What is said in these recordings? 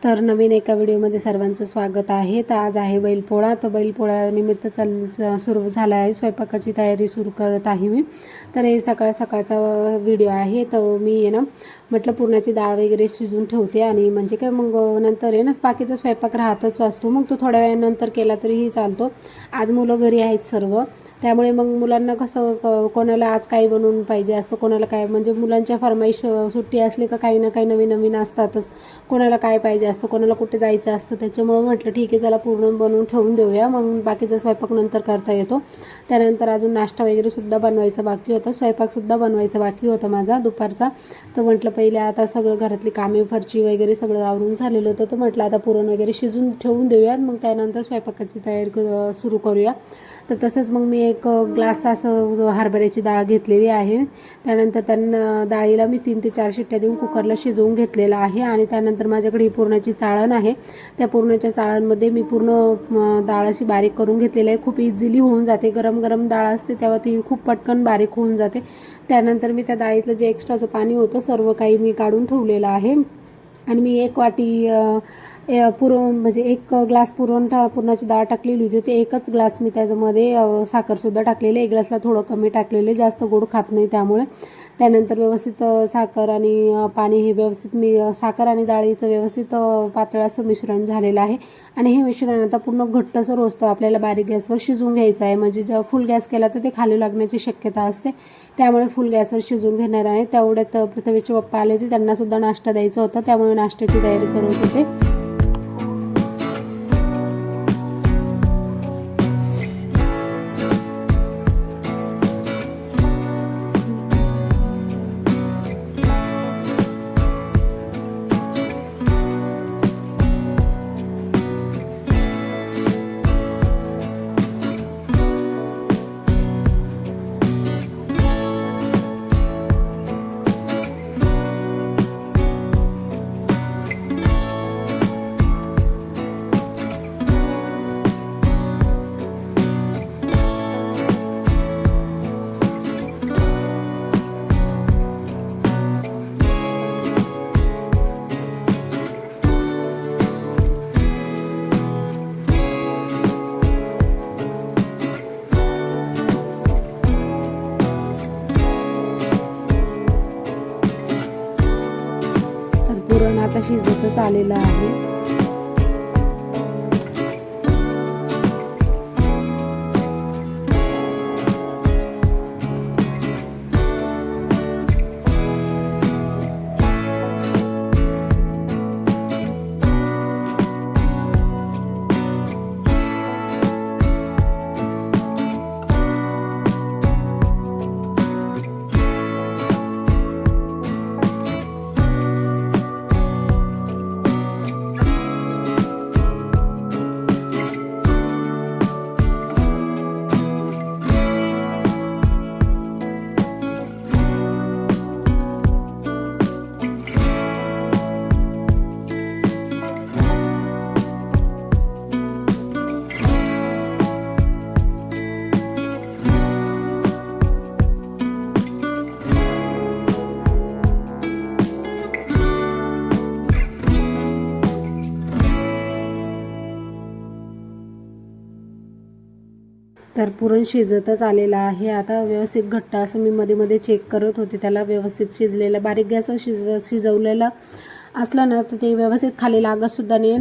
तर नवीन एका व्हिडिओमध्ये सर्वांचं स्वागत आहे। तर आज आहे बैलपोळा। तर बैलपोळ्यानिमित्त सुरू झाला आहे, स्वयंपाकाची तयारी सुरू करत आहे मी। तर हे सकाळचा व्हिडिओ आहे। तर मी आहे ना म्हटलं पुरणाची डाळ वगैरे शिजवून ठेवते आणि म्हणजे काय मग नंतर आहे ना बाकीचा स्वयंपाक राहतच असतो, मग तो थोड्या वेळानंतर केला तरीही चालतो। आज मुलं घरी आहेत सर्व, त्यामुळे मग मुलांना कसं कोणाला आज काही बनवून पाहिजे असतं, कोणाला काय म्हणजे मुलांच्या फरमाईश सुट्टी असली का काही ना काही नवीन असतातच। कोणाला काय पाहिजे असतं, कोणाला कुठे जायचं असतं, त्याच्यामुळे म्हटलं ठीक आहे चला पूर्ण बनवून ठेवून देऊया, मग बाकीचा स्वयंपाक नंतर करता येतो। त्यानंतर अजून नाश्ता वगैरे सुद्धा बनवायचा बाकी होता, स्वयंपाकसुद्धा बनवायचा बाकी होता माझा दुपारचा। तर म्हटलं पहिले आता सगळं घरातली कामे फरची वगैरे सगळं आवरून झालेलं होतं, तर म्हटलं आता पुरण वगैरे शिजून ठेवून देऊया, मग त्यानंतर स्वयंपाकाची तयारी सुरू करूया। तर तसंच मग मी एक ग्लास असं हरभऱ्याची डाळ घेतलेली आहे। त्यानंतर डाळीला मी 3 ते 4 शिट्ट्या देऊन कुकरला शिजवून घेतलेला आहे। आणि त्यानंतर माझ्याकडे ही पुरणाची चाळण आहे, त्या पुरणाच्या चाळणमध्ये मी पूर्ण डाळ अशी बारीक करून घेतलेली आहे। खूप इझिली होऊन जाते, गरम डाळ असते तेव्हा ती खूप पटकन बारीक होऊन जाते। त्यानंतर मी त्या डाळीतलं जे एक्स्ट्राचं पाणी होतं सर्व काही मी काढून ठेवलेलं आहे। आणि मी एक वाटी म्हणजे 1 ग्लास पुरणाची डाळ टाकलेली होती, ते 1च ग्लास मी त्याच्यामध्ये साखरसुद्धा टाकलेली, 1 ग्लासला थोडं कमी टाकलेले, जास्त गोड खात नाही त्यामुळे। त्यानंतर व्यवस्थित साखर आणि पाणी हे व्यवस्थित साखर आणि डाळीचं व्यवस्थित पातळ असं मिश्रण झालेलं आहे। आणि हे मिश्रण आता पूर्ण घट्टसर होतं आपल्याला बारीक गॅसवर शिजवून घ्यायचं आहे, म्हणजे जेव्हा फुल गॅस केला तर ते खाली लागण्याची शक्यता असते, त्यामुळे फुल गॅसवर शिजवून घेणार आहे। तेवढ्यात प्रथमेशचे पप्पा आले होते, त्यांना सुद्धा नाश्ता द्यायचा होता, त्यामुळे नाश्त्याची तयारी करत होते। पुरण आता शिजतच आलेलं आहे। तर पुरण शिजतच आलेलं आहे, आता व्यवस्थित घट्ट असं मी मध्ये चेक करत होते, त्याला व्यवस्थित शिजलेलं बारीक गॅसवर शिजवलेलं असलं ना तर ते व्यवस्थित खाली लागतसुद्धा नाही।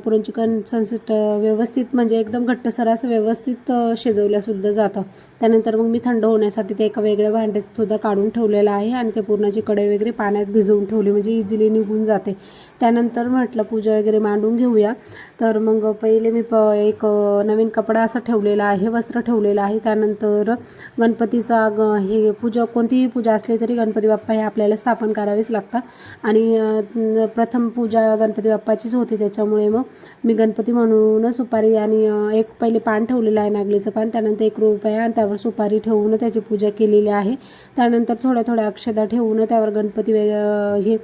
पुरणची कन्सिस्टन्सी व्यवस्थित म्हणजे एकदम घट्टसर असं व्यवस्थित शिजवल्यासुद्धा जातं। त्यानंतर मग मी थंड होण्यासाठी ते एका वेगळ्या भांड्यात सुद्धा काढून ठेवलेलं आहे आणि ते पुरणाची कढई वगैरे पाण्यात भिजवून ठेवली, म्हणजे इझिली निघून जाते। त्यानंतर म्हटलं पूजा वगैरे मांडून घेऊया। तर मग पहिले मी एक नवीन कपडा असं ठेवलेला आहे, वस्त्र ठेवलेलं आहे। त्यानंतर गणपतीचा हे पूजा, कोणतीही पूजा असली तरी गणपती बाप्पा हे आपल्याला स्थापन करावेच लागतात आणि प्रथम पूजा गणपती बाप्पाचीच होती, त्याच्यामुळे मग मी गणपती म्हणून सुपारी आणि एक पहिले पान ठेवलेलं आहे, नागलीचं पान, त्यानंतर 1 रुपया आणि त्यावर सुपारी ठेवून त्याची पूजा केलेली आहे। त्यानंतर थोड्या अक्षता ठेवून त्यावर गणपती हे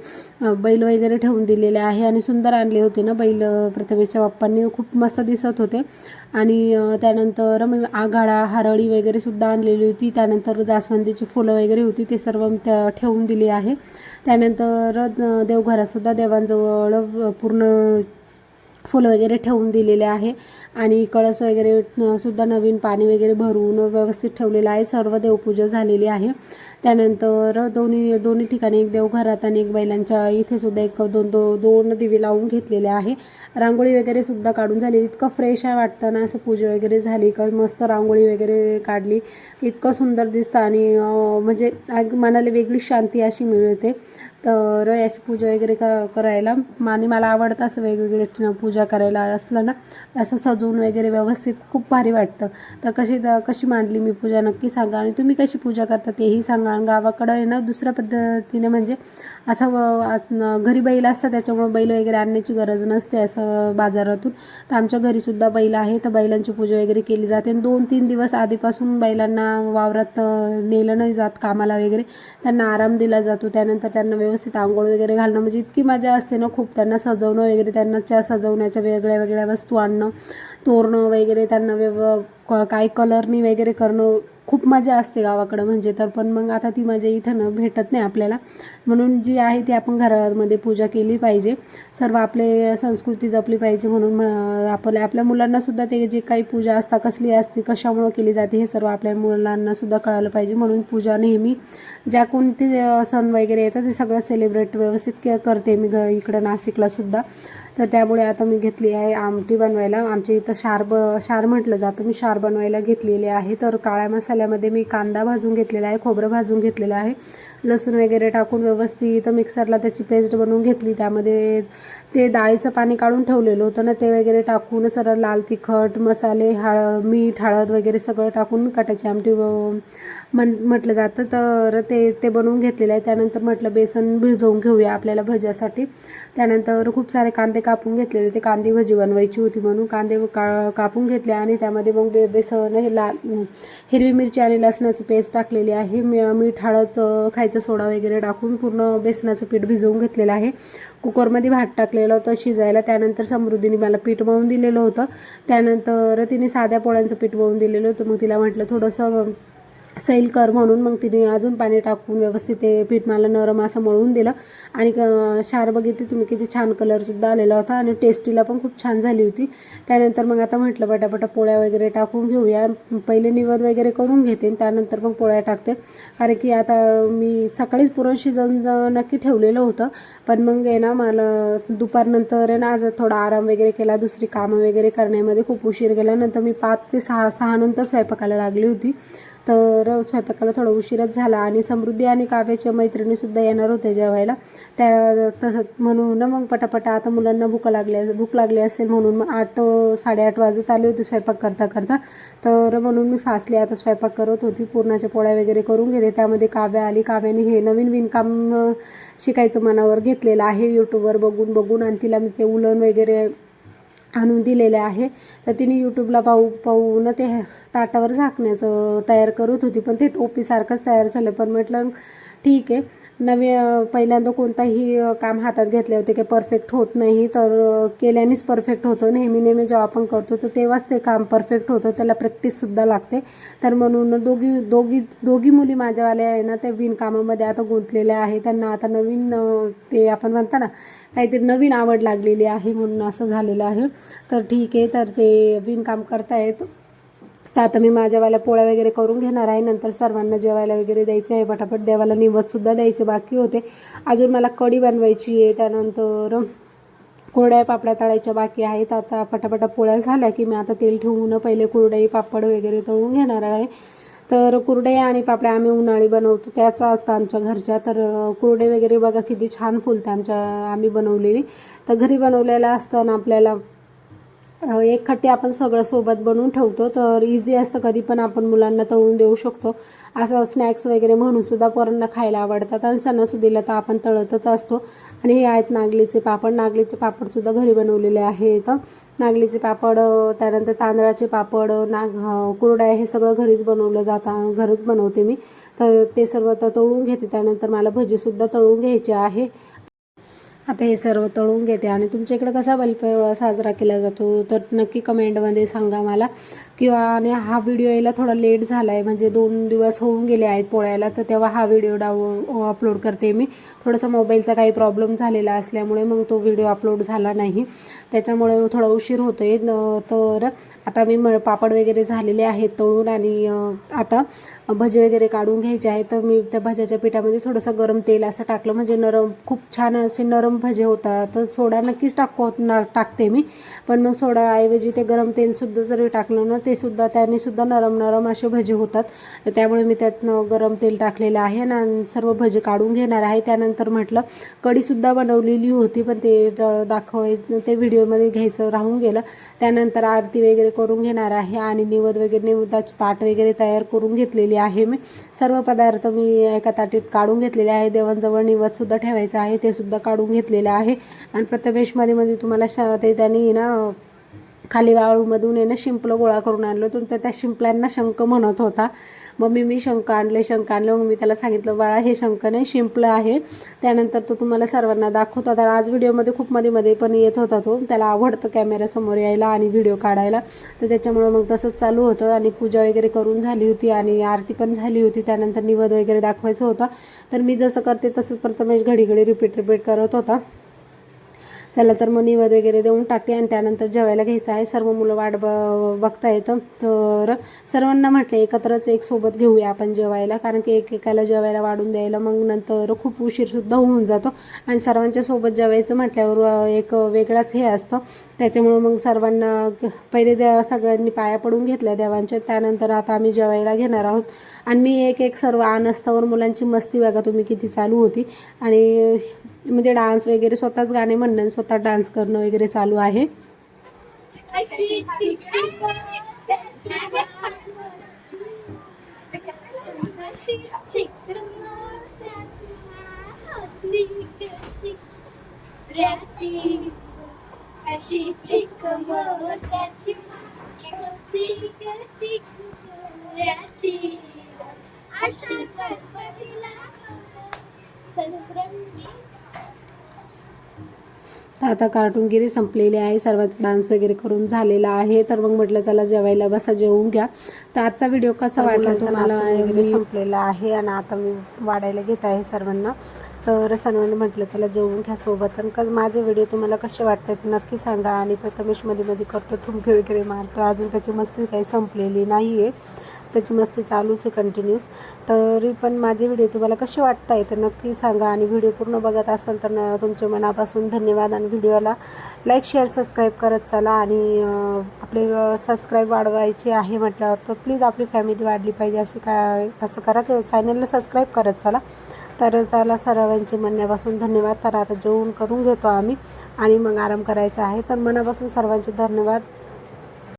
बैल वगैरे ठेवून दिलेले आहे आणि सुंदर आणले होते ना बैल प्रथमेशच्या बाप्पांनी, खूप मस्त दिसत होते। आणि त्यानंतर मी आघाडा हरळी वगैरे सुद्धा आणलेली होती. त्यानंतर जास्वंदीची फुलं वगैरे होती ते सर्व त्या ठेवून दिली आहे. त्यानंतर देवघरातसुद्धा देवांजवळ पूर्ण फुलं वगैरे ठेवून दिलेले आहे आणि कळस वगैरे सुद्धा नवीन पाणी वगैरे भरून व्यवस्थित ठेवलेलं आहे. सर्व देवपूजा झालेली आहे. त्यानंतर दोन्ही ठिकाणी एक देवघरात आणि एक बैलांच्या इथे सुद्धा एक दोन दिवे लावून घेतलेले आहे. रांगोळी वगैरे सुद्धा काढून झाली. इतकं फ्रेश आहे वाटतं ना, असं पूजा वगैरे झाली का मस्त रांगोळी वगैरे काढली इतकं सुंदर दिसतं आणि म्हणजे मनाला वेगळी शांती अशी मिळते. तर याची पूजा वगैरे करायला आणि मला आवडतं असं वेगवेगळे पूजा करायला असलं ना, असं सजवून वगैरे व्यवस्थित खूप भारी वाटतं. तर कशी मांडली मी पूजा नक्की सांगा आणि तुम्ही कशी पूजा करता तेही सांगा. गावाकडं आहे ना दुसऱ्या पद्धतीने म्हणजे असं घरी बैल असतात त्याच्यामुळे बैल वगैरे आणण्याची गरज नसते असं बाजारातून. तर आमच्या घरीसुद्धा बैल आहे तर बैलांची पूजा वगैरे केली जाते. 2-3 दिवस आधीपासून बैलांना वावरात नेलं नाही जात कामाला वगैरे, त्यांना आराम दिला जातो. त्यानंतर त्यांना व्यवस्थित आंघोळ वगैरे घालणं म्हणजे इतकी मजा असते ना खूप. त्यांना सजवणं वगैरे, त्यांना सजवण्याच्या वेगळ्या वेगळ्या वस्तू आणणं, तोरणं वगैरे त्यांना काही कलरनी वगैरे करणं खूप मजा असते गावाकडं म्हणजे. तर पण मग आता ती मजा इथं भेटत नाही आपल्याला. म्हणून जी आहे ती आपण घरामध्ये पूजा केली पाहिजे. सर्व आपले संस्कृती जपली पाहिजे. म्हणून आपल्या मुलांनासुद्धा ते जे काही पूजा असतात कसली असते कशामुळं केली जाते हे सर्व आपल्या मुलांनासुद्धा कळालं पाहिजे. म्हणून पूजा नेहमी ज्या कोणते सण वगैरे येतात ते सगळं सेलिब्रेट व्यवस्थित करते मी इकडं नाशिकलासुद्धा. तर त्यामुळे आता मी घेतली आहे आमटी बनवायला. आमच्या इथं शार म्हटलं जातं. मी शार बनवायला घेतलेले आहे. तर काळ्या मसाल्यामध्ये मी कांदा भाजून घेतलेला आहे, खोबरं भाजून घेतलेलं आहे, लसूण वगैरे टाकून व्यवस्थित मिक्सरला त्याची पेस्ट बनवून घेतली. त्यामध्ये ते डाळीचं पाणी काढून ठेवलेलं होतं ना ते वगैरे टाकून सरळ लाल तिखट मसाले मीठ हळद वगैरे सगळं टाकून कटाची आमटी म्हटलं जातं. तर ते बनवून घेतलेलं आहे. त्यानंतर म्हटलं बेसन भिजवून घेऊया आपल्याला भज्यासाठी. त्यानंतर खूप सारे कांदे कापून घेतलेले होते, कांदे भजी बनवायची होती म्हणून कांदे कापून घेतले आणि त्यामध्ये मग बेसन हिरवी मिरची आणि लसणाची पेस्ट टाकलेली आहे. मीठ हळद खायचा सोडा वगैरे टाकून पूर्ण बेसनाचं पीठ भिजवून घेतलेलं आहे. कुकरमध्ये भात टाकलेलं होतं शिजायला. त्यानंतर समृद्धीने मला पीठ मळून दिलेलं होतं. त्यानंतर तिने साध्या पोळ्यांचं पीठ मळून दिलेलं होतं. मग तिला म्हटलं थोडंसं सैल कर म्हणून मग तिने अजून पाणी टाकून व्यवस्थित ते पीठ मला नरम असं मळून दिलं आणि शार बघितली तुम्ही किती छान कलरसुद्धा आलेला होता आणि टेस्टीला पण खूप छान झाली होती. त्यानंतर मग आता म्हटलं पटापटा पोळ्या वगैरे टाकून घेऊया. पहिले निवद वगैरे करून घेते त्यानंतर मग पोळ्या टाकते. कारण की आता मी सकाळीच पुरण शिजवून नक्की ठेवलेलं होतं. पण मग आहे ना मला दुपारनंतर आहे ना आज थोडा आराम वगैरे केला. दुसरी कामं वगैरे करण्यामध्ये खूप उशीर गेल्यानंतर मी 5 ते 6 नंतर स्वयंपाकाला लागली होती. तर स्वयंपाकाला थोडा उशीरच झाला आणि समृद्धी आणि काव्याच्या मैत्रिणीसुद्धा येणार होत्या जेवायला. तसं म्हणून मग पटापटा आता मुलांना भूक लागली असेल म्हणून मग 8-8:30 वाजत आले होते स्वयंपाक करता. तर म्हणून मी फास्टली आता स्वयंपाक करत होती. पुरणाच्या पोळ्या वगैरे करून घेते. त्यामध्ये काव्या आली. काव्याने हे नवीन विणकाम शिकायचं मनावर घेतलेलं आहे यूट्यूबवर बघून आणि तिला मी ते उलन वगैरे आणून दिलेले आहे. तर तिने यूट्यूबला पाहून ते ताटावर झाकण्याचं तयार करत होती. पण ते टोपीसारखंच तयार झालं. पण म्हटलं ठीक आहे, पहिल्यांदा कोणताही काम हातात घेतले होते की परफेक्ट होत नाही. तर केल्यानेच परफेक्ट होतं. नेहमी जेव्हा आपण करतो तर तेव्हाच ते काम परफेक्ट होतं. त्याला प्रॅक्टिससुद्धा लागते. तर म्हणून दोघी मुली माझ्यावाल्या आहे ना त्या विणकामामध्ये आता गुंतलेल्या आहे. त्यांना आता नवीन ते आपण म्हणता ना काहीतरी नवीन आवड लागलेली आहे म्हणून असं झालेलं आहे. तर ठीक आहे, तर ते विणकाम करतायत. तर आता मी माझ्यावाल्या पोळ्या वगैरे करून घेणार आहे. नंतर सर्वांना जेवायला वगैरे द्यायचं आहे. पटापट देवाला निवदसुद्धा द्यायचे बाकी होते. अजून मला कढी बनवायची आहे. त्यानंतर कुरड्या पापड्या तळायच्या बाकी आहेत. आता पटापटा पोळ्या झाल्या की मी आता तेल ठेवून पहिले कुरडई पापड वगैरे तळून घेणार आहे. तर कुरडया आणि पापड्या आम्ही उन्हाळी बनवतो त्याचा असतं आमच्या घरच्या. तर कुरडे वगैरे बघा किती छान फुलते आम्ही बनवलेली. तर घरी बनवलेलं असतं ना आपल्याला एकखट्टी आपण सगळं सोबत बनवून ठेवतो. तर इझी असतं. कधी पण आपण मुलांना तळून देऊ शकतो. असं स्नॅक्स वगैरे म्हणून सुद्धा पोरांना खायला आवडतात आणि सणासुदीला तर आपण तळतच असतो. आणि हे आहेत नागलीचे पापडसुद्धा घरी बनवलेले आहेत. नागलीचे पापड, त्यानंतर तांदळाचे पापड, कुरड्या हे सगळं घरीच बनवलं जातं. घरच बनवते मी. तर ते सर्व तळून घेते. त्यानंतर मला भजीसुद्धा तळून घ्यायचे आहे. आता हे सर्व तळून घेते आणि तुमच्या इकडे कसा बैलपोळा साजरा केला जातो तर नक्की कमेंटमध्ये सांगा मला. किंवा आणि हा व्हिडिओ यायला थोडा लेट झाला आहे, म्हणजे 2 दिवस होऊन गेले आहेत पोळ्याला, तर तेव्हा हा व्हिडिओ अपलोड करते मी. थोडासा मोबाईलचा काही प्रॉब्लेम झालेला असल्यामुळे मग तो व्हिडिओ अपलोड झाला नाही, त्याच्यामुळे थोडा उशीर होतो आहे. तर आता मी पापड वगैरे झालेले आहेत तळून आणि आता भजे वगैरे काढून घ्यायचे आहेत. तर मी त्या भज्याच्या पिठामध्ये थोडंसं गरम तेल असं टाकलं, म्हणजे नरम खूप छान असे नरम भजे होतात. तर सोडा नक्कीच टाकते मी, पण मग सोडाऐवजी ते गरम तेलसुद्धा जरी टाकलं ना, ते सुद्धा त्याने सुद्धा नरम नरम असे भजे होतात. तर त्यामुळे मी त्यातनं गरम तेल टाकलेलं आहे आणि सर्व भजे काढून घेणार आहे. त्यानंतर म्हटलं कढीसुद्धा बनवलेली होती, पण ते ते व्हिडिओमध्ये घ्यायचं राहून गेलं. त्यानंतर आरती वगैरे करून घेणार आहे आणि निवेदाची ताट वगैरे तयार करून घेतलेली आहे. मी सर्व पदार्थ मी एका ताटीत काढून घेतलेले आहे. देवांजवळ निवेदसुद्धा ठेवायचं आहे, ते सुद्धा काढून घेतलेलं आहे. आणि प्रथमेशमध्ये मध्ये तुम्हाला ते त्यांनी ना खाली वाळूमधून आहे ना शिंपलं गोळा करून आणलं, तर त्या शिंपल्यांना शंख म्हणत होता. मी शंख आणलं. मग मी त्याला सांगितलं बाळा हे शंख नाही शिंपलं आहे. त्यानंतर तो तुम्हाला सर्वांना दाखवत होता. आज व्हिडिओमध्ये खूप मध्ये पण येत होता. तो त्याला आवडतं कॅमेऱ्यासमोर यायला आणि व्हिडिओ काढायला, तर त्याच्यामुळं मग तसंच चालू होतं. आणि पूजा वगैरे करून झाली होती आणि आरती पण झाली होती. त्यानंतर निवेद वगैरे दाखवायचं होतं, तर मी जसं करते तसंच प्रथमेश घडी रिपीट करत होता. चला तर मग निवेद वगैरे देऊन टाकते आणि त्यानंतर जेवायला घ्यायचं आहे. सर्व मुलं वाट बघता येतं, तर सर्वांना म्हटलं एकत्रच एक सोबत घेऊया आपण जेवायला, कारण की एकेकाला जेवायला वाढून द्यायला मग नंतर खूप उशीरसुद्धा होऊन जातो. आणि सर्वांच्या सोबत जेवायचं म्हटल्यावर एक वेगळाच हे असतं. त्याच्यामुळं मग सर्वांना पहिले सगळ्यांनी पाया पडून घेतल्या देवांच्या. त्यानंतर आता आम्ही जेवायला घेणार आहोत. आणि मी एक सर्व आणस्तावर मुलांची मस्ती बघा तुम्ही किती चालू होती. आणि म्हणजे डान्स वगैरे स्वतःच गाणे म्हणणं, स्वतः डान्स करणं वगैरे चालू आहे. तर आता कार्टूनगिरी संपलेली आहे, सर्वांचा डान्स वगैरे करून झालेला आहे. तर मग म्हटलं चला जेवायला बसा, जेवून घ्या. तर आजचा व्हिडिओ कसा वाटला तुम्हाला संपलेला आहे आणि आता मी वाढायला घेत आहे सर्वांना. तर सर्वांना म्हटलं चला जेवून घ्या सोबत. आणि माझे व्हिडिओ तुम्हाला कसे वाटतात ते नक्की सांगा. आणि प्रथमेश मध्ये करतो ठुमके वगैरे मारतो, अजून त्याची मस्ती काही संपलेली नाही आहे, त्याची मस्ती चालूच आहे कंटिन्यूस. तरी पण माझे व्हिडिओ तुम्हाला कसे वाटत आहे तर नक्की सांगा. आणि व्हिडिओ पूर्ण बघत असाल तर तुमच्या मनापासून धन्यवाद. आणि व्हिडिओला लाईक शेअर सबस्क्राईब करत चला. आणि आपले सबस्क्राईब वाढवायचे आहे म्हटल्यावर तर प्लीज आपली फॅमिली वाढली पाहिजे, असं करा की चॅनलला सबस्क्राईब करत चला. तर चला सर्वांचे मनापासून धन्यवाद. तर आता जेवून करून घेतो आम्ही आणि मग आराम करायचा आहे. तर मनापासून सर्वांचे धन्यवाद.